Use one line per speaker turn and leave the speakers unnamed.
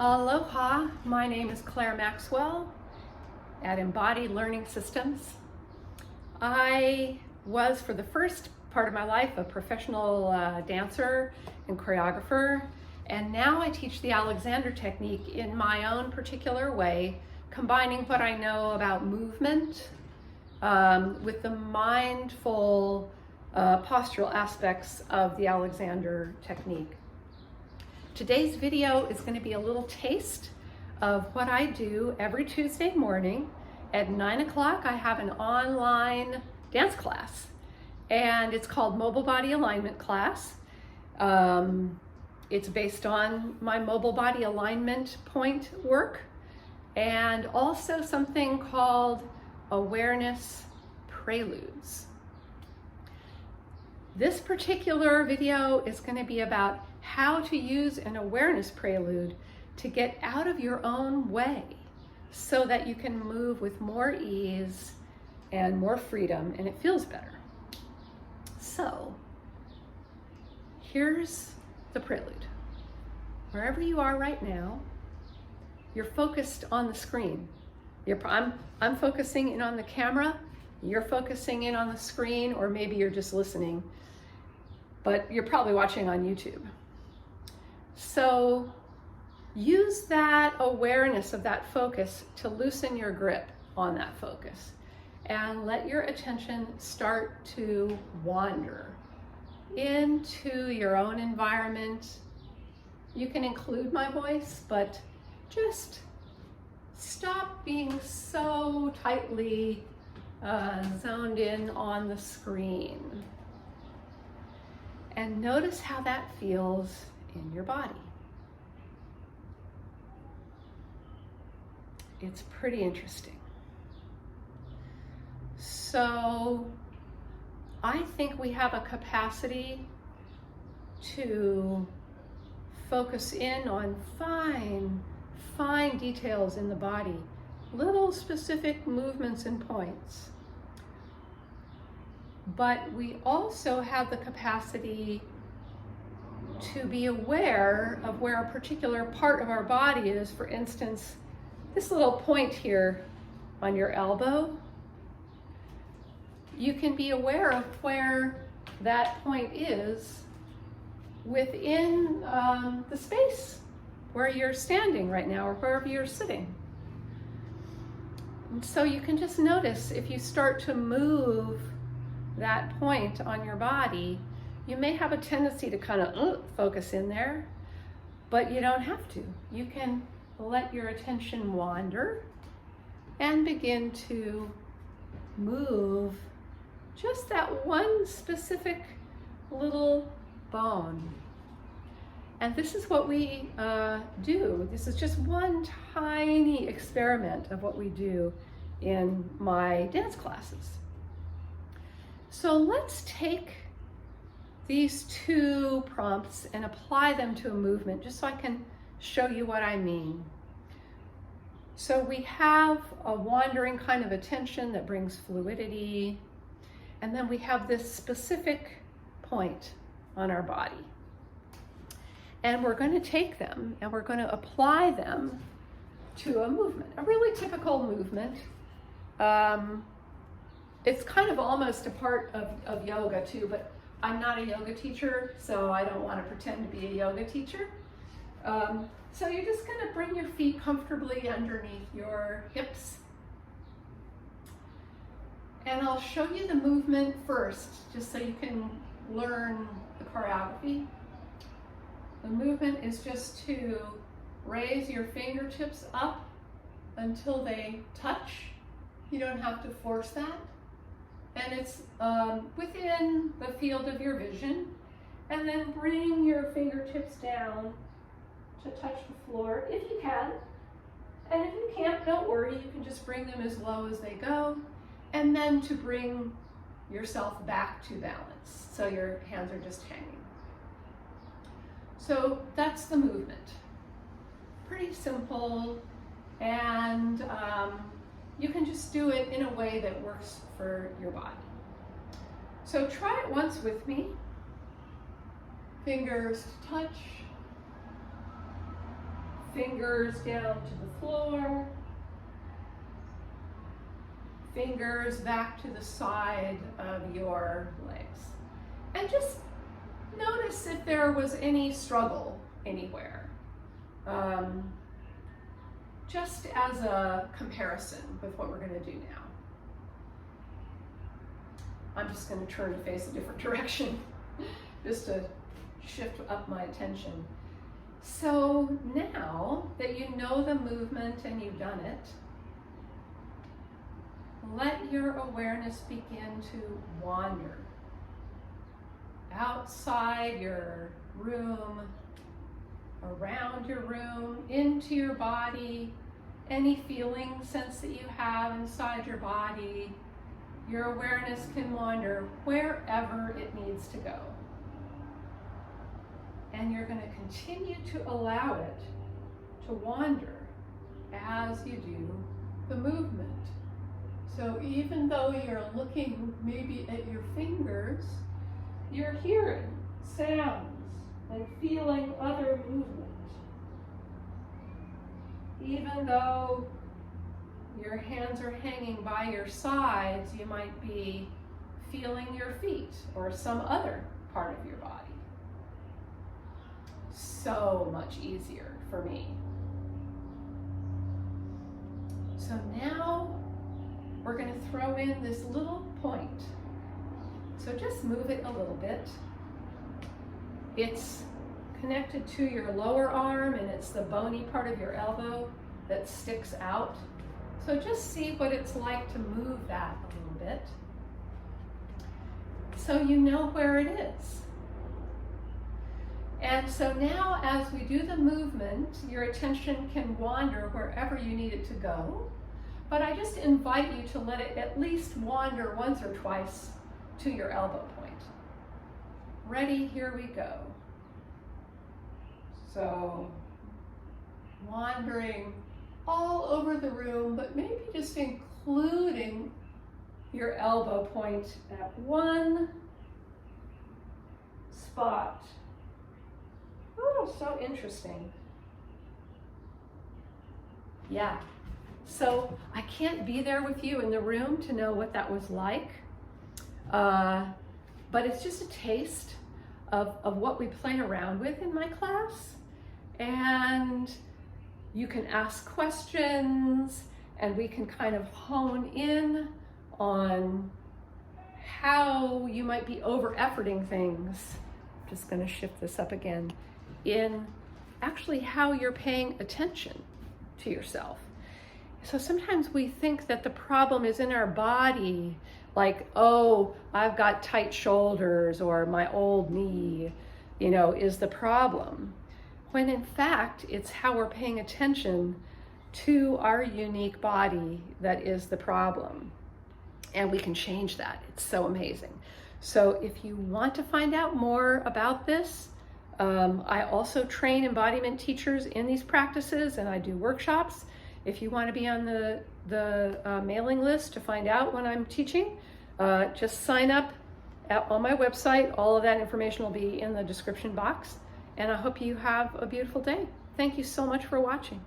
Aloha, my name is Claire Maxwell at Embodied Learning Systems. I was, for the first part of my life, a professional dancer and choreographer, and now I teach the Alexander Technique in my own particular way, combining what I know about movement with the mindful postural aspects of the Alexander Technique. Today's video is going to be a little taste of what I do every Tuesday morning at 9 o'clock. I have an online dance class, and it's called Mobile Body Alignment Class. It's based on my mobile body alignment point work, and also something called Awareness Preludes. This particular video is going to be about how to use an awareness prelude to get out of your own way so that you can move with more ease and more freedom, and it feels better. So here's the prelude. Wherever you are right now, you're focused on the screen. I'm focusing in on the camera, you're focusing in on the screen, or maybe you're just listening, but you're probably watching on YouTube. So use that awareness of that focus to loosen your grip on that focus and let your attention start to wander into your own environment. You can include my voice, but just stop being so tightly zoned in on the screen. And notice how that feels in your body. It's pretty interesting. So I think we have a capacity to focus in on fine details in the body, little specific movements and points. But we also have the capacity to be aware of where a particular part of our body is. For instance, this little point here on your elbow, you can be aware of where that point is within the space where you're standing right now or wherever you're sitting. And so you can just notice if you start to move that point on your body, you may have a tendency to kind of focus in there, but you don't have to. You can let your attention wander and begin to move just that one specific little bone. And this is what we do. This is just one tiny experiment of what we do in my dance classes. So let's take these two prompts and apply them to a movement just so I can show you what I mean. So we have a wandering kind of attention that brings fluidity, and then we have this specific point on our body. And we're going to take them and we're going to apply them to a movement, a really typical movement. It's kind of almost a part of yoga too, but I'm not a yoga teacher, so I don't want to pretend to be a yoga teacher. So you're just going to bring your feet comfortably underneath your hips. And I'll show you the movement first, just so you can learn the choreography. The movement is just to raise your fingertips up until they touch. You don't have to force that. And it's within the field of your vision. And then bring your fingertips down to touch the floor if you can. And if you can't, don't worry, you can just bring them as low as they go. And then to bring yourself back to balance. So your hands are just hanging. So that's the movement. Pretty simple, and you can just do it in a way that works for your body. So try it once with me. Fingers touch, Fingers down to the floor. Fingers back to the side of your legs. And just notice if there was any struggle anywhere. Just as a comparison with what we're going to do now. I'm just going to turn to face a different direction just to shift up my attention. So now that you know the movement and you've done it, let your awareness begin to wander outside your room, around your room, into your body, any feeling sense that you have inside your body. Your awareness can wander wherever it needs to go. And you're going to continue to allow it to wander as you do the movement. So even though you're looking maybe at your fingers, you're hearing sounds and feeling other movement. Even though your hands are hanging by your sides, you might be feeling your feet or some other part of your body. So much easier for me. So now we're going to throw in this little point. So just move it a little bit. It's connected to your lower arm and it's the bony part of your elbow that sticks out. So just see what it's like to move that a little bit, so you know where it is. And so now as we do the movement, your attention can wander wherever you need it to go, but I just invite you to let it at least wander once or twice to your elbow point. Ready? Here we go. So wandering all over the room, but maybe just including your elbow point at one spot. Oh, so interesting. Yeah. So I can't be there with you in the room to know what that was like, but it's just a taste of what we play around with in my class. And you can ask questions and we can kind of hone in on how you might be over-efforting things. I'm just going to shift this up again. In actually how you're paying attention to yourself. So sometimes we think that the problem is in our body, like, oh, I've got tight shoulders or my old knee, is the problem. When in fact, it's how we're paying attention to our unique body that is the problem. And we can change that. It's so amazing. So if you want to find out more about this, I also train embodiment teachers in these practices and I do workshops. If you want to be on the mailing list to find out when I'm teaching, just sign up on my website. All of that information will be in the description box. And I hope you have a beautiful day. Thank you so much for watching.